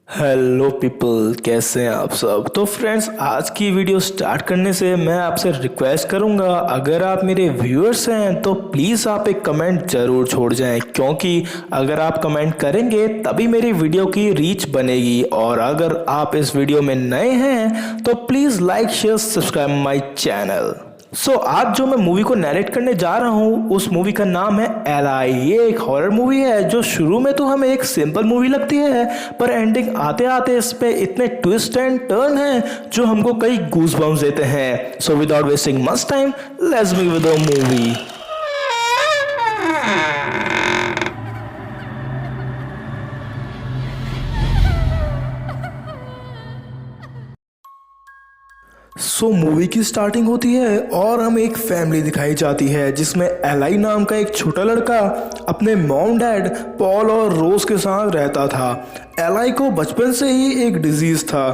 Hello people, कैसे हैं आप सब। तो फ्रेंड्स, आज की वीडियो स्टार्ट करने से मैं आपसे रिक्वेस्ट करूंगा, अगर आप मेरे व्यूअर्स हैं तो प्लीज़ आप एक कमेंट ज़रूर छोड़ जाएं, क्योंकि अगर आप कमेंट करेंगे तभी मेरी वीडियो की रीच बनेगी। और अगर आप इस वीडियो में नए हैं तो please like share subscribe my channel. आज जो मैं मूवी को नैरेट करने जा रहा हूँ उस मूवी का नाम है एलाई। ये एक हॉरर मूवी है जो शुरू में तो हमें एक सिंपल मूवी लगती है, पर एंडिंग आते आते इस पे इतने ट्विस्ट एंड टर्न हैं जो हमको कई गूज बम्स देते हैं। So without wasting much time, let's begin with the movie. Movie की स्टार्टिंग होती है और हमें एक फैमिली दिखाई जाती है जिसमें एलाई नाम का एक छोटा लड़का अपने मॉम डैड पॉल और रोज के साथ रहता था। एलाई को बचपन से ही एक डिजीज था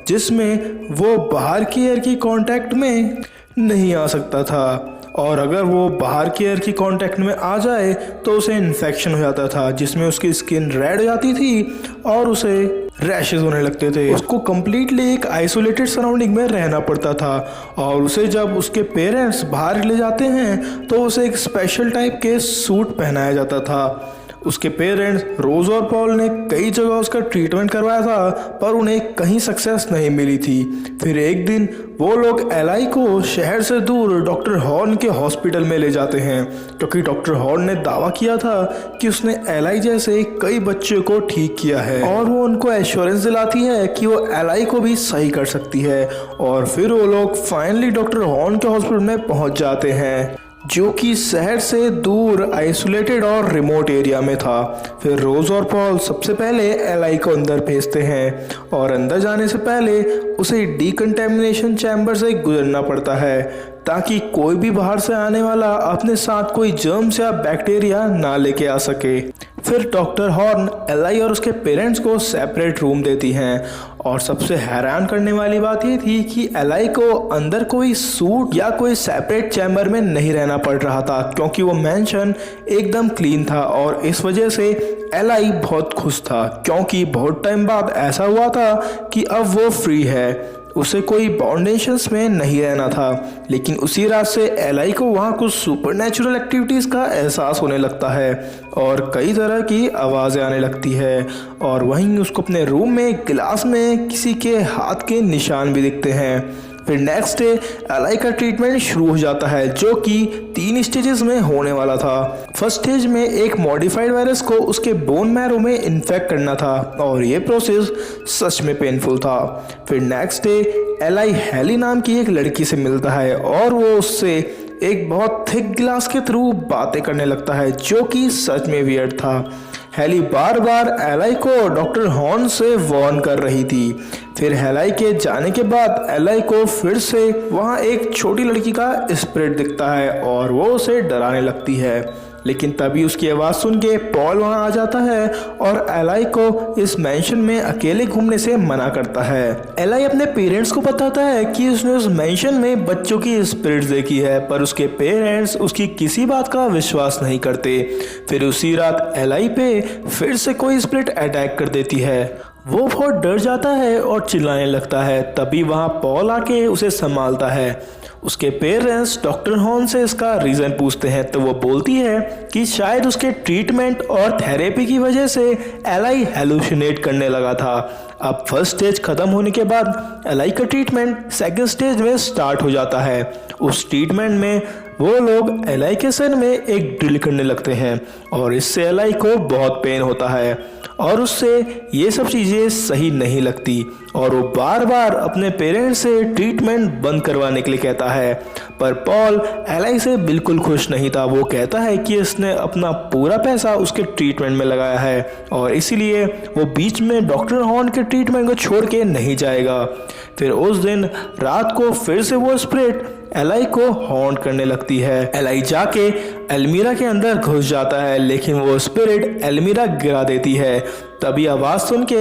जिसमें वो बाहर की एयर की कांटेक्ट में नहीं आ सकता था, और अगर वो बाहर की एयर की कांटेक्ट में आ जाए तो उसे इन्फेक्शन हो जाता था जिसमें उसकी स्किन रेड हो जाती थी और उसे रैशेज होने लगते थे। उसको कम्प्लीटली एक आइसोलेटेड सराउंडिंग में रहना पड़ता था, और उसे जब उसके पेरेंट्स बाहर ले जाते हैं तो उसे एक स्पेशल टाइप के सूट पहनाया जाता था। उसके पेरेंट्स रोज और पॉल ने कई जगह उसका ट्रीटमेंट करवाया था, पर उन्हें कहीं सक्सेस नहीं मिली थी। फिर एक दिन वो लोग एलाई को शहर से दूर डॉक्टर हॉर्न के हॉस्पिटल में ले जाते हैं, क्योंकि डॉक्टर हॉर्न ने दावा किया था कि उसने एलाई जैसे कई बच्चों को ठीक किया है, और वो उनको एश्योरेंस दिलाती है कि वो एलाई को भी सही कर सकती है। और फिर वो लोग फाइनली डॉक्टर हॉर्न के हॉस्पिटल में पहुंच जाते हैं, जो कि शहर से दूर आइसोलेटेड और रिमोट एरिया में था। फिर रोज और पॉल सबसे पहले एलाई को अंदर भेजते हैं, और अंदर जाने से पहले उसे डिकंटेमिनेशन चैम्बर से गुजरना पड़ता है ताकि कोई भी बाहर से आने वाला अपने साथ कोई जर्म्स या बैक्टीरिया ना लेके आ सके। फिर डॉक्टर हॉर्न एलाई और उसके पेरेंट्स को सेपरेट रूम देती हैं, और सबसे हैरान करने वाली बात ये थी कि एलाई को अंदर कोई सूट या कोई सेपरेट चैम्बर में नहीं रहना पड़ रहा था, क्योंकि वो मेंशन एकदम क्लीन था। और इस वजह से एलाई बहुत खुश था, क्योंकि बहुत टाइम बाद ऐसा हुआ था कि अब वो फ्री है, उसे कोई बाउंडेशंस में नहीं रहना था। लेकिन उसी रात से एलाई को वहाँ कुछ सुपरनैचुरल एक्टिविटीज़ का एहसास होने लगता है और कई तरह की आवाज़ें आने लगती है, और वहीं उसको अपने रूम में गिलास में किसी के हाथ के निशान भी दिखते हैं। फिर नेक्स्ट डे एलाई का ट्रीटमेंट शुरू हो जाता है, जो कि 3 स्टेजेस में होने वाला था। फर्स्ट स्टेज में एक मॉडिफाइड वायरस को उसके बोन मैरो में इन्फेक्ट करना था, और ये प्रोसेस सच में पेनफुल था। फिर नेक्स्ट डे एलाई हेली नाम की एक लड़की से मिलता है, और वो उससे एक बहुत थिक ग्लास के थ्रू बातें करने लगता है, जो कि सच में वियर्ड था। हेली बार बार एलाई को डॉक्टर हॉर्न से वार्न कर रही थी। फिर एलाई के जाने के बाद एलाई को फिर से वहाँ एक छोटी लड़की का स्पिरिट दिखता है, और वो उसे डराने लगती है। लेकिन तभी उसकी आवाज़ सुन के पॉल वहाँ आ जाता है और एलाई को इस मैंशन में अकेले घूमने से मना करता है। एलाई अपने पेरेंट्स को बताता है कि उसने उस मैंशन में बच्चों की स्पिरिट्स देखी है, पर उसके पेरेंट्स उसकी किसी बात का विश्वास नहीं करते। फिर उसी रात एलाई पे फिर से कोई स्पिरिट अटैक कर देती है। वो बहुत डर जाता है और चिल्लाने लगता है। तभी वहाँ पॉल आके उसे संभालता है। उसके पेरेंट्स डॉक्टर हॉर्न से इसका रीज़न पूछते हैं, तो वो बोलती है कि शायद उसके ट्रीटमेंट और थेरेपी की वजह से एलाई हेलुसिनेट करने लगा था। अब फर्स्ट स्टेज खत्म होने के बाद एलाई का ट्रीटमेंट सेकंड स्टेज में स्टार्ट हो जाता है। उस ट्रीटमेंट में वो लोग एलाई के सर में एक ड्रिल करने लगते हैं, और इससे एलाई को बहुत पेन होता है, और उससे ये सब चीज़ें सही नहीं लगती, और वो बार बार अपने पेरेंट्स से ट्रीटमेंट बंद करवाने के लिए कहता है। पर पॉल एलाई से बिल्कुल खुश नहीं था। वो कहता है कि इसने अपना पूरा पैसा उसके ट्रीटमेंट में लगाया है, और इसीलिए वो बीच में डॉक्टर हॉर्न के ट्रीटमेंट को छोड़ के नहीं जाएगा। फिर उस दिन रात को फिर से वो स्पिरिट एलाई को हॉन्ट करने लगती है। एलाई जाके एल्मीरा के अंदर घुस जाता है, लेकिन वो स्पिरिट एल्मीरा गिरा देती है। तभी आवाज़ सुन के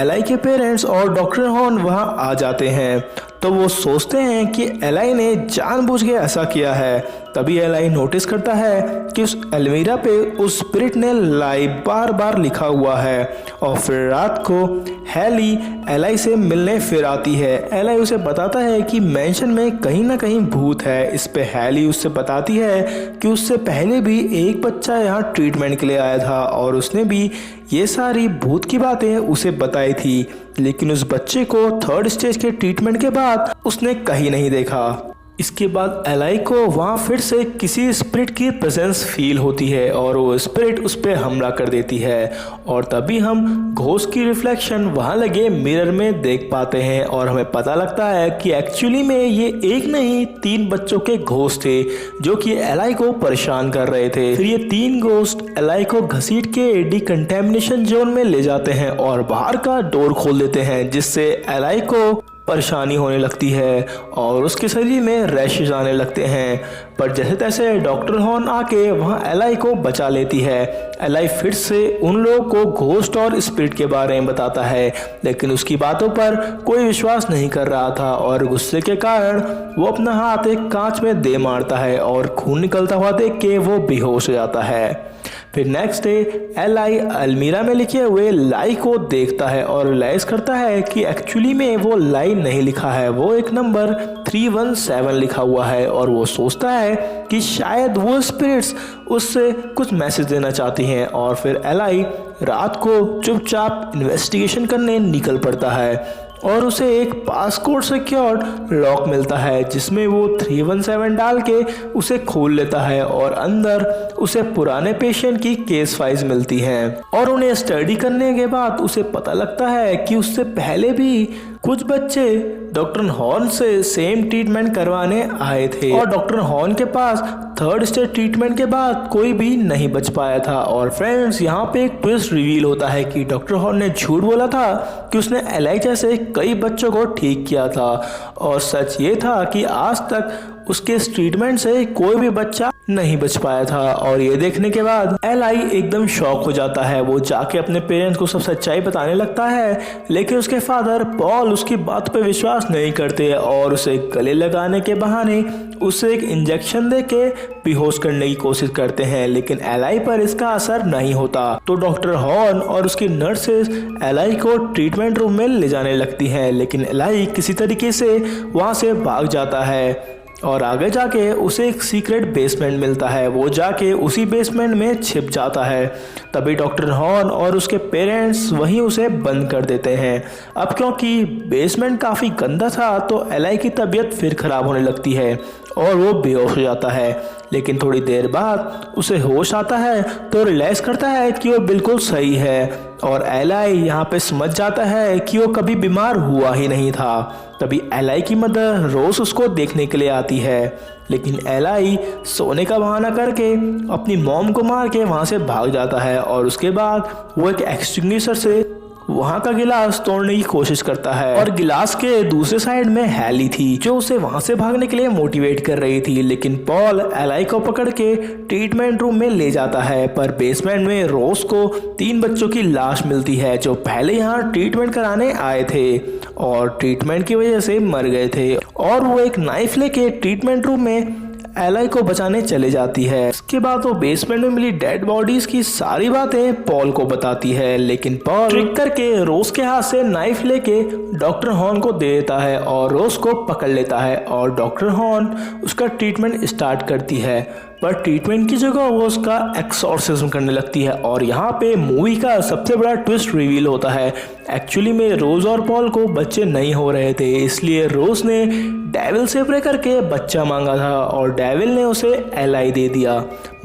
एलाई के पेरेंट्स और डॉक्टर हॉर्न वहाँ आ जाते हैं, तो वो सोचते हैं कि एलाई ने जानबूझ के ऐसा किया है। तभी एलाई नोटिस करता है कि उस एल्मीरा पे उस स्पिरिट ने लाइव बार बार लिखा हुआ है, और फिर रात को हैली एलाई से मिलने फिर आती है। एलाई उसे बताता है कि मेंशन में कहीं ना कहीं भूत है। इस पे हैली उससे बताती है कि उससे पहले भी एक बच्चा यहाँ ट्रीटमेंट के लिए आया था और उसने भी ये सारी भूत की बातें उसे बताई थी, लेकिन उस बच्चे को 3rd स्टेज के ट्रीटमेंट के बाद उसने कहीं नहीं देखा। इसके बाद एलाई को वहाँ फिर से किसी स्पिरिट की प्रेजेंस फील होती है और वो स्पिरिट उस पर हमला कर देती है और तभी हम घोस्ट की रिफ्लेक्शन वहाँ लगे मिरर में देख पाते हैं और हमें पता लगता है कि एक्चुअली में ये एक नहीं 3 बच्चों के घोस्ट थे जो कि एलाई को परेशान कर रहे थे। फिर ये 3 घोस्ट एलाई को घसीट के डिकंटेमिनेशन जोन में ले जाते हैं और बाहर का डोर खोल देते हैं, जिससे एलाई को परेशानी होने लगती है और उसके शरीर में रैशेज आने लगते हैं। पर जैसे तैसे डॉक्टर हॉर्न आके वहाँ एलाई को बचा लेती है। एलाई फिर से उन लोगों को घोस्ट और स्पिरिट के बारे में बताता है, लेकिन उसकी बातों पर कोई विश्वास नहीं कर रहा था और गुस्से के कारण वो अपना हाथ एक कांच में दे मारता है और खून निकलता हुआ देख के वो बेहोश हो जाता है। फिर नेक्स्ट डे एलाई अलमीरा में लिखे हुए लाई को देखता है और रियलाइज करता है कि एक्चुअली में वो लाई नहीं लिखा है, वो एक नंबर 317 लिखा हुआ है और वो सोचता है कि शायद वो स्पिरिट्स उससे कुछ मैसेज देना चाहती हैं। और फिर एलाई रात को चुपचाप इन्वेस्टिगेशन करने निकल पड़ता है और उसे एक पासकोड सिक्योर्ड लॉक मिलता है जिसमें वो 317 डाल के उसे खोल लेता है और अंदर उसे पुराने पेशेंट की केस फाइल्स मिलती हैं और उन्हें स्टडी करने के बाद उसे पता लगता है कि उससे पहले भी कुछ बच्चे डॉक्टर हॉर्न से सेम ट्रीटमेंट करवाने आए थे और डॉक्टर हॉर्न के पास 3rd स्टेज ट्रीटमेंट के बाद कोई भी नहीं बच पाया था। और फ्रेंड्स, यहाँ पे एक ट्विस्ट रिवील होता है कि डॉक्टर हॉर्न ने झूठ बोला था कि उसने एलाई जैसे कई बच्चों को ठीक किया था और सच ये था कि आज तक उसके इस ट्रीटमेंट से कोई भी बच्चा नहीं बच पाया था। और ये देखने के बाद एलाई एकदम शॉक हो जाता है। वो जाके अपने पेरेंट्स को सब सच्चाई बताने लगता है, लेकिन उसके फादर पॉल उसकी बात पे विश्वास नहीं करते और उसे गले लगाने के बहाने उसे एक इंजेक्शन देके बेहोश करने की कोशिश करते हैं, लेकिन एलाई पर इसका असर नहीं होता। तो डॉक्टर हॉर्न और उसकी नर्सेस एलाई को ट्रीटमेंट रूम में ले जाने लगती हैं, लेकिन एलाई किसी तरीके से वहाँ से भाग जाता है और आगे जाके उसे एक सीक्रेट बेसमेंट मिलता है। वो जाके उसी बेसमेंट में छिप जाता है। तभी डॉक्टर हॉर्न और उसके पेरेंट्स वहीं उसे बंद कर देते हैं। अब क्योंकि बेसमेंट काफ़ी गंदा था तो एलाई की तबीयत फिर ख़राब होने लगती है और वो बेहोश हो जाता है, लेकिन थोड़ी देर बाद उसे होश आता है तो रियलाइज करता है कि वो बिल्कुल सही है और एलाई यहाँ पे समझ जाता है कि वो कभी बीमार हुआ ही नहीं था। तभी एलाई की मदर रोज उसको देखने के लिए आती है, लेकिन एलाई सोने का बहाना करके अपनी मॉम को मार के वहाँ से भाग जाता है और उसके बाद वो एक एक्सटिंग्विशर से वहाँ का गिलास तोड़ने की कोशिश करता है और गिलास के दूसरे साइड में हैली थी जो उसे वहाँ से भागने के लिए मोटिवेट कर रही थी, लेकिन पॉल एलाई को पकड़ के ट्रीटमेंट रूम में ले जाता है। पर बेसमेंट में रोज को 3 बच्चों की लाश मिलती है जो पहले यहाँ ट्रीटमेंट कराने आए थे और ट्रीटमेंट की वजह से मर गए थे और वो एक नाइफ लेके ट्रीटमेंट रूम में एलाई को बचाने चले जाती है। इसके बाद वो बेसमेंट में मिली डेड बॉडीज की सारी बातें पॉल को बताती है, लेकिन पॉल ट्रिक करके रोज के हाथ से नाइफ लेके डॉक्टर हॉर्न को दे देता है और रोज को पकड़ लेता है और डॉक्टर हॉर्न उसका ट्रीटमेंट स्टार्ट करती है। पर ट्रीटमेंट की जगह वो उसका एक्सॉर्सिज्म करने लगती है और यहाँ पे मूवी का सबसे बड़ा ट्विस्ट रिवील होता है। एक्चुअली में रोज और पॉल को बच्चे नहीं हो रहे थे, इसलिए रोज ने डेविल से प्रे करके बच्चा मांगा था और डेविल ने उसे एलाई दे दिया,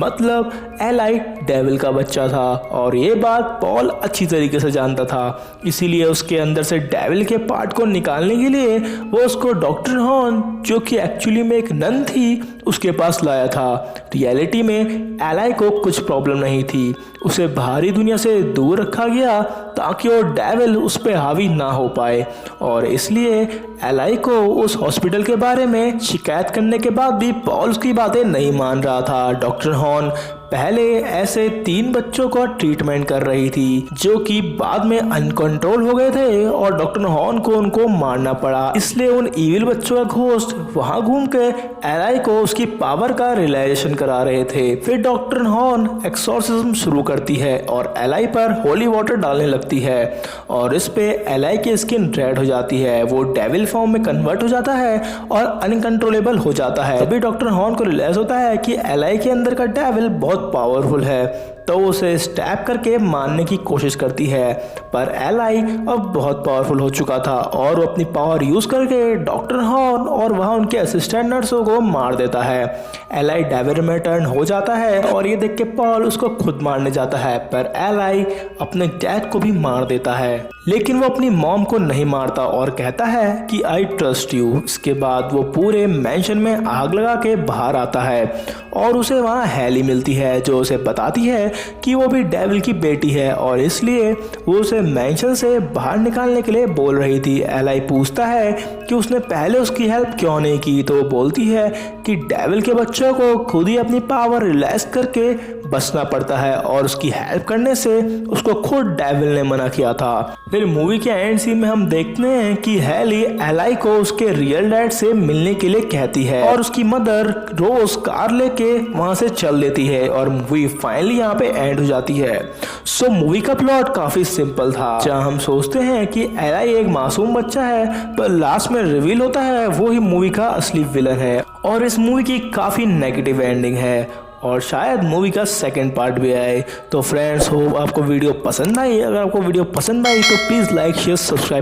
मतलब एलाई डेविल का बच्चा था और ये बात पॉल अच्छी तरीके से जानता था। इसीलिए उसके अंदर से डेविल के पार्ट को निकालने के लिए वो उसको डॉक्टर हॉर्न, जो कि एक्चुअली में एक नन थी, उसके पास लाया था। रियलिटी में एलाई को कुछ प्रॉब्लम नहीं थी, उसे बाहरी दुनिया से दूर रखा गया ताकि वो डेविल उस पर हावी ना हो पाए और इसलिए एलाई को उस हॉस्पिटल के बारे में शिकायत करने के बाद भी पॉल की बातें नहीं मान रहा था। डॉक्टर हॉर्न पहले ऐसे 3 बच्चों का ट्रीटमेंट कर रही थी जो कि बाद में अनकंट्रोल हो गए थे और डॉक्टर हॉर्न को उनको मारना पड़ा। इसलिए उन इविल बच्चों का घोस्ट वहां घूम के एलाई को उसकी पावर का रियलाइजेशन करा रहे थे। फिर डॉक्टर हॉर्न एक्सोर्सिज्म शुरू करती है और एलाई पर होली वाटर डालने लगती है और इस पे एलाई की स्किन रेड हो जाती है। वो डेविल फॉर्म में कन्वर्ट हो जाता है और अनकंट्रोलेबल हो जाता है। तभी डॉक्टर हॉर्न को रियलाइज होता है कि एलाई के अंदर का डेविल बहुत पावरफुल है, तो उसे स्टैब करके मारने की कोशिश करती है। पर एलाई अब बहुत पावरफुल हो चुका था और वो अपनी पावर यूज करके डॉक्टर हॉर्न और वहां उनके असिस्टेंट नर्सों को मार देता है। एलाई डेविल में टर्न हो जाता है और ये देख के पॉल उसको खुद मारने जाता है, पर एलाई अपने डैड को भी मार देता है। लेकिन वो अपनी मॉम को नहीं मारता और कहता है कि आई ट्रस्ट यू। इसके बाद वो पूरे मैंशन में आग लगा के बाहर आता है और उसे वहाँ हैली मिलती है जो उसे बताती है कि वो भी डेविल की बेटी है और इसलिए वो उसे मैंशन से बाहर निकालने के लिए बोल रही थी। एलाई पूछता है कि उसने पहले उसकी हेल्प क्यों नहीं की, तो वो बोलती है कि डेविल के बच्चों को खुद ही अपनी पावर रियलाइज करके बचना पड़ता है और उसकी हेल्प करने से उसको खुद डेविल ने मना किया था। फिर मूवी के एंड सीन में हम देखते हैं कि हैली एलाई को उसके रियल डैड से मिलने के लिए कहती है और उसकी मदर रोज कार लेके वहां से चल देती है और मूवी फाइनली यहाँ पे एंड हो जाती है। सो मूवी का प्लॉट काफी सिंपल था, जहाँ हम सोचते हैं कि एलाई एक मासूम बच्चा है, पर लास्ट में रिवील होता है वो ही मूवी का असली विलन है और इस मूवी की काफी नेगेटिव एंडिंग है और शायद मूवी का सेकंड पार्ट भी आए। तो फ्रेंड्स, होप आपको वीडियो पसंद आई। अगर आपको वीडियो पसंद आई तो प्लीज़ लाइक शेयर सब्सक्राइब।